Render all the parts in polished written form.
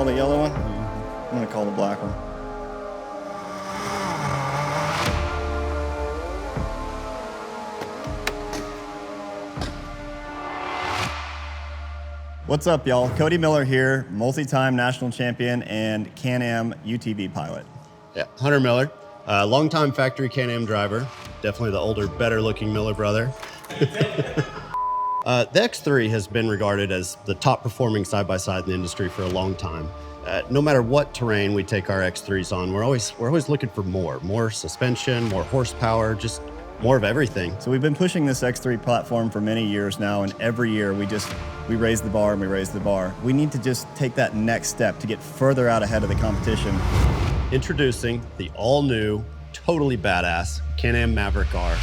the yellow one? I'm gonna call the black one. What's up, y'all? Cody Miller here, multi-time national champion and Can-Am UTV pilot. Yeah, Hunter Miller, longtime factory Can-Am driver. Definitely the older, better-looking Miller brother. The X3 has been regarded as the top-performing side-by-side in the industry for a long time. No matter what terrain we take our X3s on, we're always looking for more suspension, more horsepower, just more of everything. So we've been pushing this X3 platform for many years now, and every year we raise the bar and we raise the bar. We need to just take that next step to get further out ahead of the competition. Introducing the all-new, totally badass Can-Am Maverick R.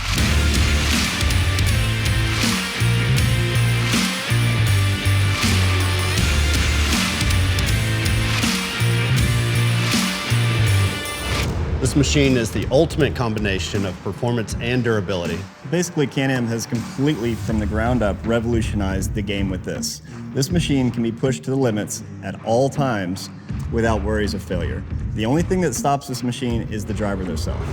This machine is the ultimate combination of performance and durability. Basically, Can-Am has completely, from the ground up, revolutionized the game with this. This machine can be pushed to the limits at all times without worries of failure. The only thing that stops this machine is the driver themselves.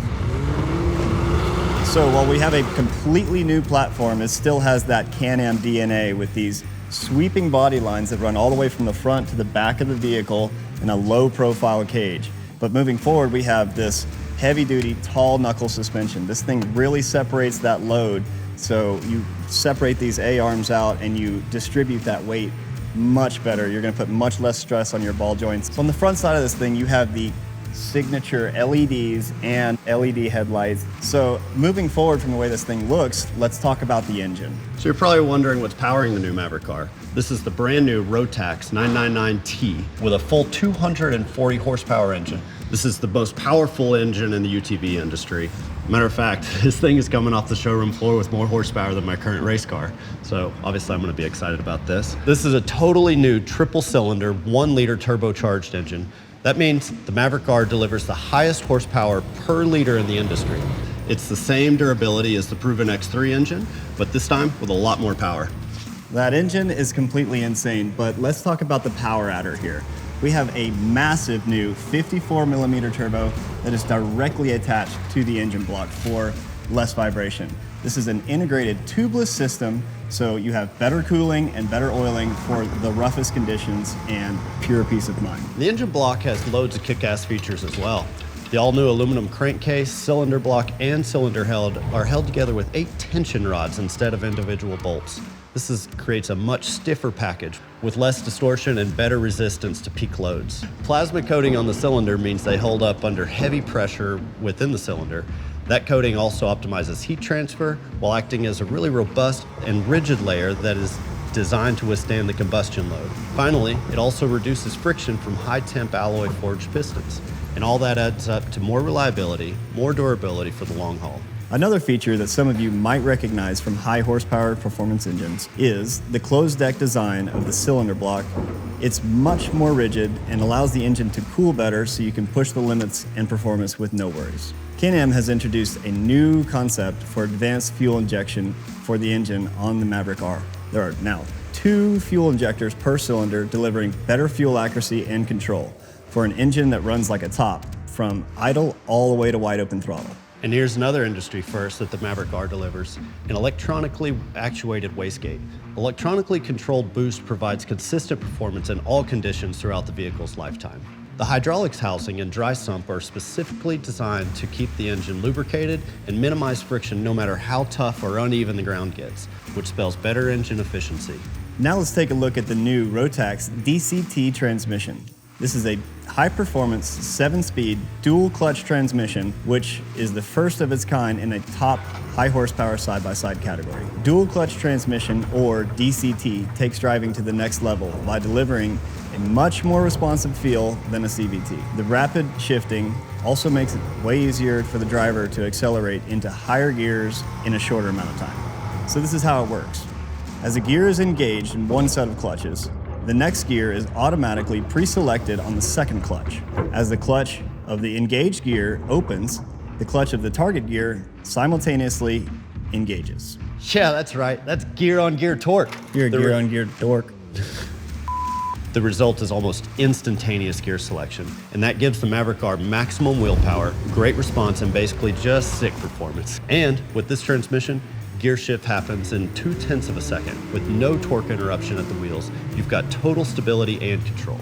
So while we have a completely new platform, it still has that Can-Am DNA with these sweeping body lines that run all the way from the front to the back of the vehicle in a low profile cage. But moving forward, we have this heavy-duty, tall knuckle suspension. This thing really separates that load. So you separate these A-arms out and you distribute that weight much better. You're gonna put much less stress on your ball joints. So on the front side of this thing, you have the signature LEDs and LED headlights. So moving forward from the way this thing looks, let's talk about the engine. So you're probably wondering what's powering the new Maverick R. This is the brand new Rotax 999T with a full 240 horsepower engine. This is the most powerful engine in the UTV industry. Matter of fact, this thing is coming off the showroom floor with more horsepower than my current race car. So obviously I'm gonna be excited about this. This is a totally new triple cylinder, 1 liter turbocharged engine. That means the Maverick R delivers the highest horsepower per liter in the industry. It's the same durability as the proven X3 engine, but this time with a lot more power. That engine is completely insane, but let's talk about the power adder here. We have a massive new 54mm turbo that is directly attached to the engine block for less vibration. This is an integrated tubeless system, so you have better cooling and better oiling for the roughest conditions and pure peace of mind. The engine block has loads of kick-ass features as well. The all-new aluminum crankcase, cylinder block, and cylinder head are held together with 8 tension rods instead of individual bolts. This creates a much stiffer package with less distortion and better resistance to peak loads. Plasma coating on the cylinder means they hold up under heavy pressure within the cylinder. That coating also optimizes heat transfer while acting as a really robust and rigid layer that is designed to withstand the combustion load. Finally, it also reduces friction from high-temp alloy forged pistons. And all that adds up to more reliability, more durability for the long haul. Another feature that some of you might recognize from high horsepower performance engines is the closed deck design of the cylinder block. It's much more rigid and allows the engine to cool better so you can push the limits and performance with no worries. Can-Am has introduced a new concept for advanced fuel injection for the engine on the Maverick R. There are now 2 fuel injectors per cylinder delivering better fuel accuracy and control for an engine that runs like a top from idle all the way to wide open throttle. And here's another industry first that the Maverick R delivers, an electronically actuated wastegate. Electronically controlled boost provides consistent performance in all conditions throughout the vehicle's lifetime. The hydraulics housing and dry sump are specifically designed to keep the engine lubricated and minimize friction no matter how tough or uneven the ground gets, which spells better engine efficiency. Now let's take a look at the new Rotax DCT transmission. This is a high-performance, 7-speed, dual-clutch transmission, which is the first of its kind in a top high-horsepower side-by-side category. Dual-clutch transmission, or DCT, takes driving to the next level by delivering a much more responsive feel than a CVT. The rapid shifting also makes it way easier for the driver to accelerate into higher gears in a shorter amount of time. So this is how it works. As a gear is engaged in one set of clutches, the next gear is automatically pre-selected on the second clutch. As the clutch of the engaged gear opens, the clutch of the target gear simultaneously engages. Yeah, that's right. That's gear-on-gear torque. You're a gear-on-gear torque. The result is almost instantaneous gear selection, and that gives the Maverick R maximum wheel power, great response, and basically just sick performance. And with this transmission, gear shift happens in 0.2 of a second with no torque interruption at the wheels. You've got total stability and control.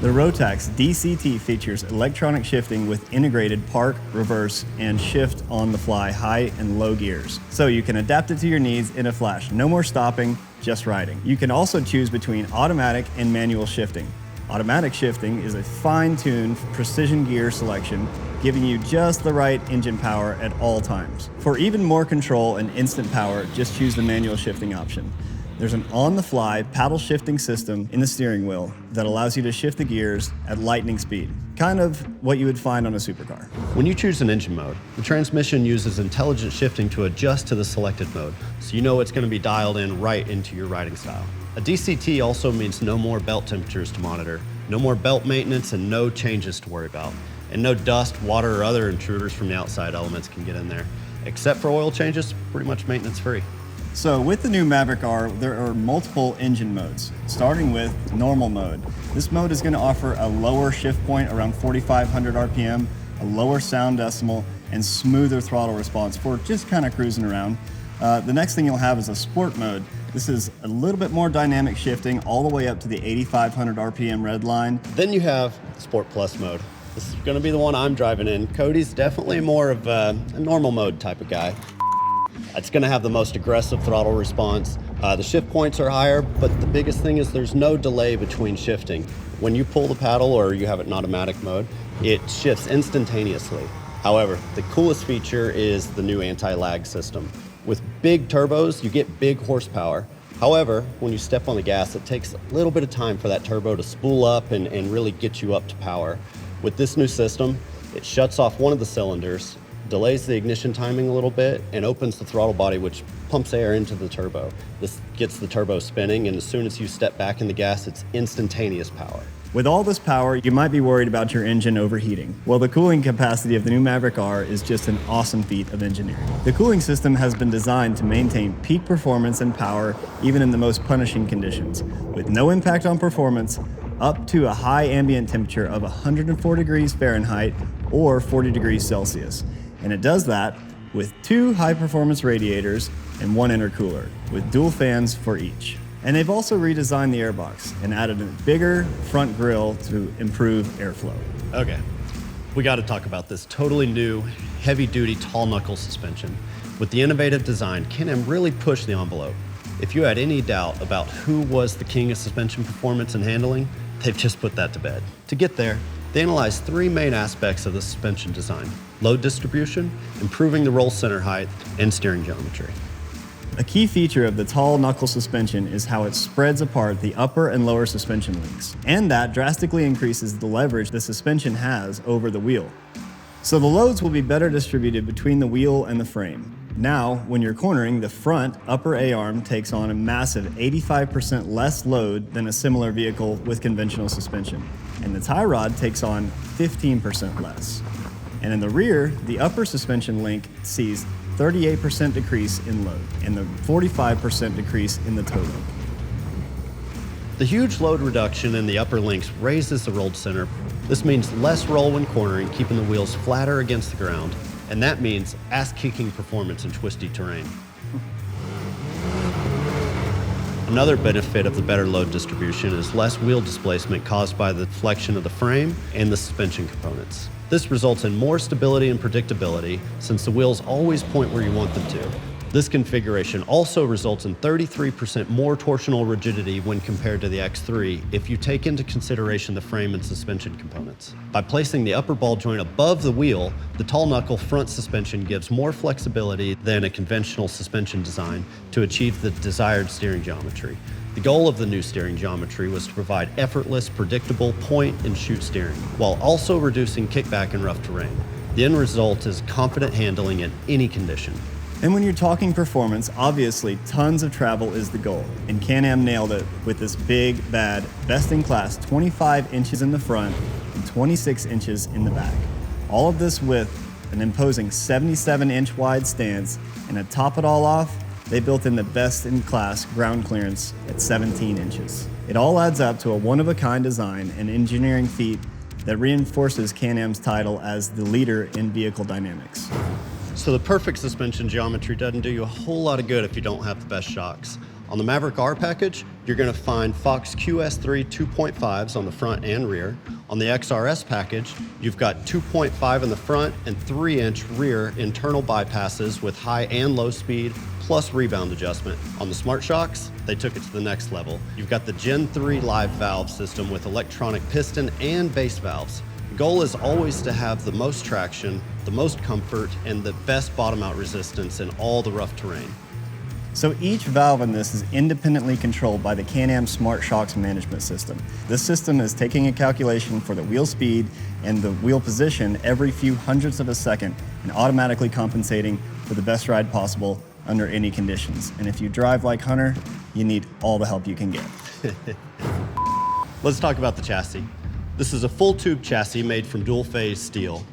The Rotax DCT features electronic shifting with integrated park, reverse, and shift on the fly high and low gears. So you can adapt it to your needs in a flash. No more stopping, just riding. You can also choose between automatic and manual shifting. Automatic shifting is a fine-tuned precision gear selection, giving you just the right engine power at all times. For even more control and instant power, just choose the manual shifting option. There's an on-the-fly paddle shifting system in the steering wheel that allows you to shift the gears at lightning speed, kind of what you would find on a supercar. When you choose an engine mode, the transmission uses intelligent shifting to adjust to the selected mode, so you know it's going to be dialed in right into your riding style. A DCT also means no more belt temperatures to monitor, no more belt maintenance, and no changes to worry about. And no dust, water, or other intruders from the outside elements can get in there. Except for oil changes, pretty much maintenance free. So with the new Maverick R, there are multiple engine modes, starting with normal mode. This mode is going to offer a lower shift point around 4,500 RPM, a lower sound decimal, and smoother throttle response for just kind of cruising around. The next thing you'll have is a sport mode. This is a little bit more dynamic shifting all the way up to the 8,500 RPM red line. Then you have Sport Plus mode. This is going to be the one I'm driving in. Cody's definitely more of a normal mode type of guy. It's going to have the most aggressive throttle response. The shift points are higher, but the biggest thing is there's no delay between shifting. When you pull the paddle or you have it in automatic mode, it shifts instantaneously. However, the coolest feature is the new anti-lag system. With big turbos, you get big horsepower. However, when you step on the gas, it takes a little bit of time for that turbo to spool up and really get you up to power. With this new system, it shuts off one of the cylinders, delays the ignition timing a little bit, and opens the throttle body, which pumps air into the turbo. This gets the turbo spinning, and as soon as you step back in the gas, it's instantaneous power. With all this power, you might be worried about your engine overheating. Well, the cooling capacity of the new Maverick R is just an awesome feat of engineering. The cooling system has been designed to maintain peak performance and power even in the most punishing conditions, with no impact on performance, up to a high ambient temperature of 104 degrees Fahrenheit or 40 degrees Celsius. And it does that with 2 high-performance radiators and 1 intercooler, with dual fans for each. And they've also redesigned the airbox and added a bigger front grille to improve airflow. Okay, we got to talk about this totally new, heavy-duty tall knuckle suspension. With the innovative design, Can-Am really pushed the envelope. If you had any doubt about who was the king of suspension performance and handling, they've just put that to bed. To get there, they analyzed 3 main aspects of the suspension design: load distribution, improving the roll center height, and steering geometry. A key feature of the tall knuckle suspension is how it spreads apart the upper and lower suspension links, and that drastically increases the leverage the suspension has over the wheel. So the loads will be better distributed between the wheel and the frame. Now, when you're cornering, the front upper A-arm takes on a massive 85% less load than a similar vehicle with conventional suspension, and the tie rod takes on 15% less. And in the rear, the upper suspension link sees 38% decrease in load and the 45% decrease in the toe link. The huge load reduction in the upper links raises the rolled center. This means less roll when cornering, keeping the wheels flatter against the ground, and that means ass-kicking performance in twisty terrain. Another benefit of the better load distribution is less wheel displacement caused by the flexion of the frame and the suspension components. This results in more stability and predictability since the wheels always point where you want them to. This configuration also results in 33% more torsional rigidity when compared to the X3 if you take into consideration the frame and suspension components. By placing the upper ball joint above the wheel, the tall knuckle front suspension gives more flexibility than a conventional suspension design to achieve the desired steering geometry. The goal of the new steering geometry was to provide effortless, predictable point-and-shoot steering, while also reducing kickback in rough terrain. The end result is confident handling in any condition. And when you're talking performance, obviously tons of travel is the goal, and Can-Am nailed it with this big, bad, best-in-class 25 inches in the front and 26 inches in the back. All of this with an imposing 77-inch wide stance, and to top it all off, they built in the best-in-class ground clearance at 17 inches. It all adds up to a one-of-a-kind design and engineering feat that reinforces Can-Am's title as the leader in vehicle dynamics. So the perfect suspension geometry doesn't do you a whole lot of good if you don't have the best shocks. On the Maverick R package, you're going to find Fox QS3 2.5s on the front and rear. On the XRS package, you've got 2.5 in the front and 3-inch rear internal bypasses with high and low speed, plus rebound adjustment. On the Smart Shocks, they took it to the next level. You've got the Gen 3 live valve system with electronic piston and base valves. The goal is always to have the most traction, the most comfort, and the best bottom-out resistance in all the rough terrain. So each valve in this is independently controlled by the Can-Am Smart Shocks management system. This system is taking a calculation for the wheel speed and the wheel position every few hundredths of a second and automatically compensating for the best ride possible under any conditions. And if you drive like Hunter, you need all the help you can get. Let's talk about the chassis. This is a full tube chassis made from dual phase steel.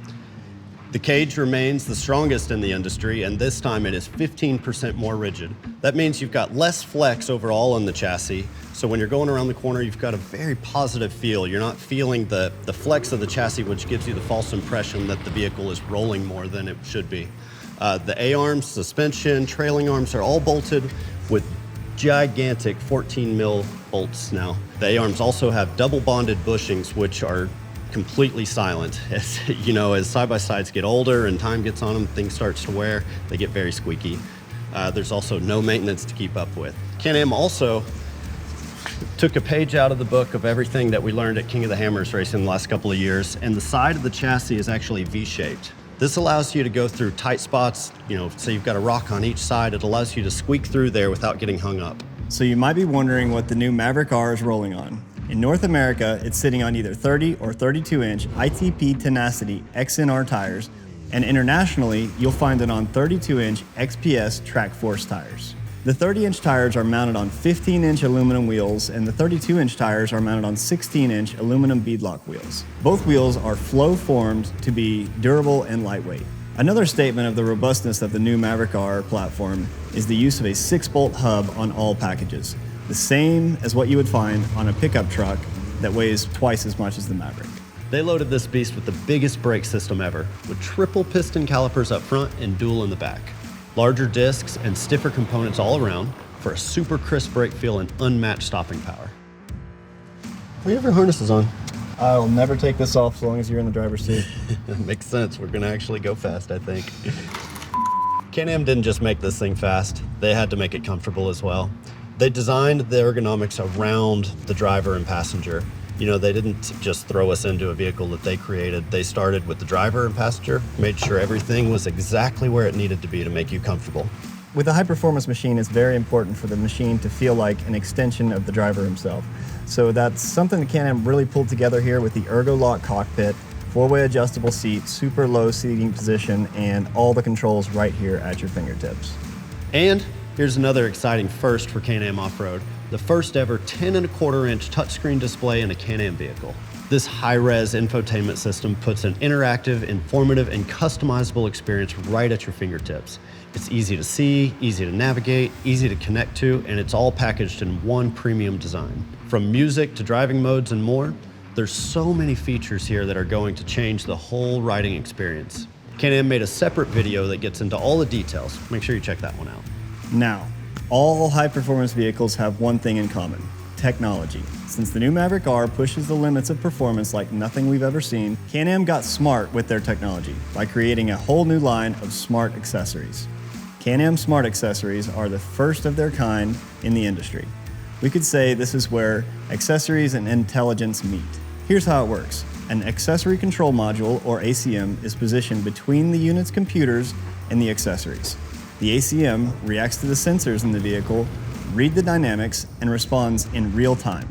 The cage remains the strongest in the industry, and this time it is 15% more rigid. That means you've got less flex overall in the chassis, so when you're going around the corner, you've got a very positive feel. You're not feeling the flex of the chassis, which gives you the false impression that the vehicle is rolling more than it should be. The A-arms, suspension, trailing arms are all bolted with gigantic 14 mil bolts now. The A-arms also have double bonded bushings, which are completely silent. As you know, as side-by-sides get older and time gets on them, things starts to wear, they get very squeaky. There's also no maintenance to keep up with. Can-Am also took a page out of the book of everything that we learned at King of the Hammers racing the last couple of years, and the side of the chassis is actually V-shaped. This allows you to go through tight spots, so you've got a rock on each side. It allows you to squeak through there without getting hung up. So you might be wondering what the new Maverick R is rolling on. In North America, it's sitting on either 30 or 32-inch ITP Tenacity XNR tires, and internationally, you'll find it on 32-inch XPS Track Force tires. The 30-inch tires are mounted on 15-inch aluminum wheels, and the 32-inch tires are mounted on 16-inch aluminum beadlock wheels. Both wheels are flow-formed to be durable and lightweight. Another statement of the robustness of the new Maverick R platform is the use of a 6-bolt hub on all packages, the same as what you would find on a pickup truck that weighs twice as much as the Maverick. They loaded this beast with the biggest brake system ever, with triple piston calipers up front and dual in the back. Larger discs and stiffer components all around for a super crisp brake feel and unmatched stopping power. What do you have your harnesses on? I'll never take this off as long as you're in the driver's seat. Makes sense. We're gonna actually go fast, I think. Can-Am didn't just make this thing fast. They had to make it comfortable as well. They designed the ergonomics around the driver and passenger. They didn't just throw us into a vehicle that they created. They started with the driver and passenger, made sure everything was exactly where it needed to be to make you comfortable. With a high-performance machine, it's very important for the machine to feel like an extension of the driver himself. So that's something that Can-Am really pulled together here with the Ergo-Lock cockpit, 4-way adjustable seat, super low seating position, and all the controls right here at your fingertips. And here's another exciting first for Can-Am Off-Road. The first ever 10.25-inch touchscreen display in a Can-Am vehicle. This high-res infotainment system puts an interactive, informative, and customizable experience right at your fingertips. It's easy to see, easy to navigate, easy to connect to, and it's all packaged in one premium design. From music to driving modes and more, there's so many features here that are going to change the whole riding experience. Can-Am made a separate video that gets into all the details. Make sure you check that one out. Now, all high-performance vehicles have one thing in common: technology. Since the new Maverick R pushes the limits of performance like nothing we've ever seen, Can-Am got smart with their technology by creating a whole new line of smart accessories. Can-Am Smart Accessories are the first of their kind in the industry. We could say this is where accessories and intelligence meet. Here's how it works. An accessory control module, or ACM, is positioned between the unit's computers and the accessories. The ACM reacts to the sensors in the vehicle, read the dynamics, and responds in real time,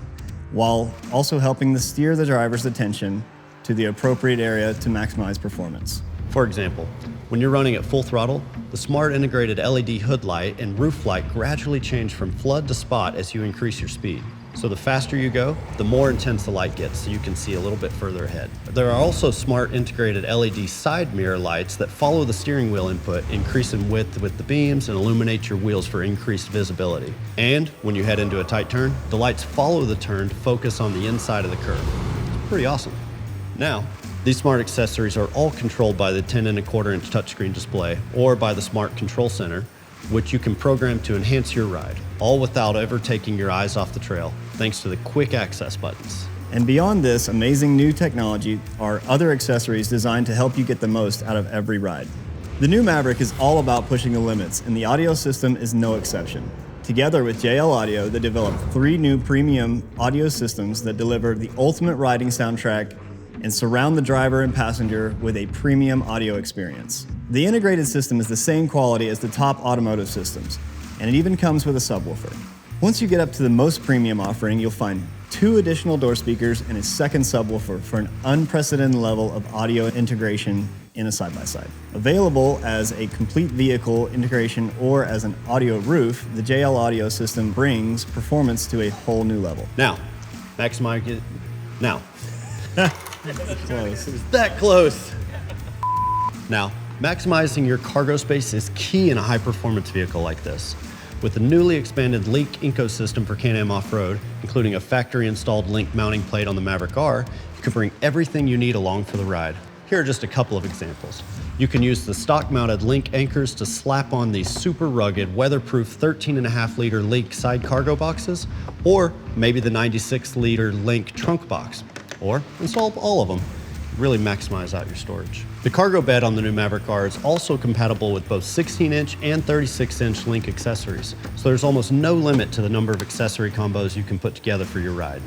while also helping to steer the driver's attention to the appropriate area to maximize performance. For example, when you're running at full throttle, the smart integrated LED hood light and roof light gradually change from flood to spot as you increase your speed. So the faster you go, the more intense the light gets, so you can see a little bit further ahead. There are also smart integrated LED side mirror lights that follow the steering wheel input, increase in width with the beams, and illuminate your wheels for increased visibility. And when you head into a tight turn, the lights follow the turn to focus on the inside of the curve. It's pretty awesome. Now, these smart accessories are all controlled by the 10.25 inch touchscreen display or by the Smart Control Center, which you can program to enhance your ride, all without ever taking your eyes off the trail, thanks to the quick access buttons. And beyond this amazing new technology are other accessories designed to help you get the most out of every ride. The new Maverick is all about pushing the limits, and the audio system is no exception. Together with JL Audio, they developed 3 new premium audio systems that deliver the ultimate riding soundtrack and surround the driver and passenger with a premium audio experience. The integrated system is the same quality as the top automotive systems, and it even comes with a subwoofer. Once you get up to the most premium offering, you'll find 2 additional door speakers and a second subwoofer for an unprecedented level of audio integration in a side-by-side. Available as a complete vehicle integration or as an audio roof, the JL Audio system brings performance to a whole new level. Now, maximize it. Now. Close. It was that close. Now, maximizing your cargo space is key in a high-performance vehicle like this. With the newly expanded Link ecosystem for Can-Am Off-Road, including a factory-installed Link mounting plate on the Maverick R, you can bring everything you need along for the ride. Here are just a couple of examples. You can use the stock-mounted Link anchors to slap on these super rugged, weatherproof 13.5-liter Link side cargo boxes, or maybe the 96-liter Link trunk box, or install all of them. Really maximize out your storage. The cargo bed on the new Maverick R is also compatible with both 16-inch and 36-inch Link accessories, so there's almost no limit to the number of accessory combos you can put together for your ride.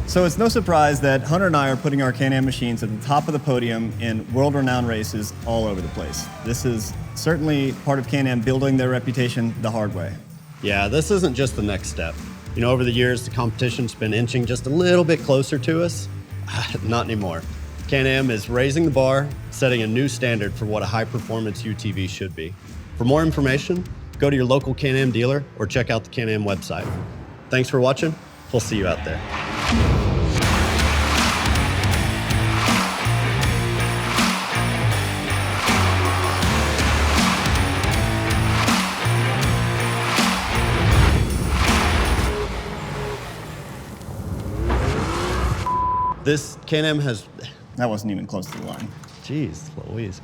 So it's no surprise that Hunter and I are putting our Can-Am machines at the top of the podium in world-renowned races all over the place. This is certainly part of Can-Am building their reputation the hard way. Yeah, this isn't just the next step. You know, over the years, the competition's been inching just a little bit closer to us. Not anymore. Can-Am is raising the bar, setting a new standard for what a high-performance UTV should be. For more information, go to your local Can-Am dealer or check out the Can-Am website. Thanks for watching. We'll see you out there. This Can-Am has... That wasn't even close to the line. Jeez Louise.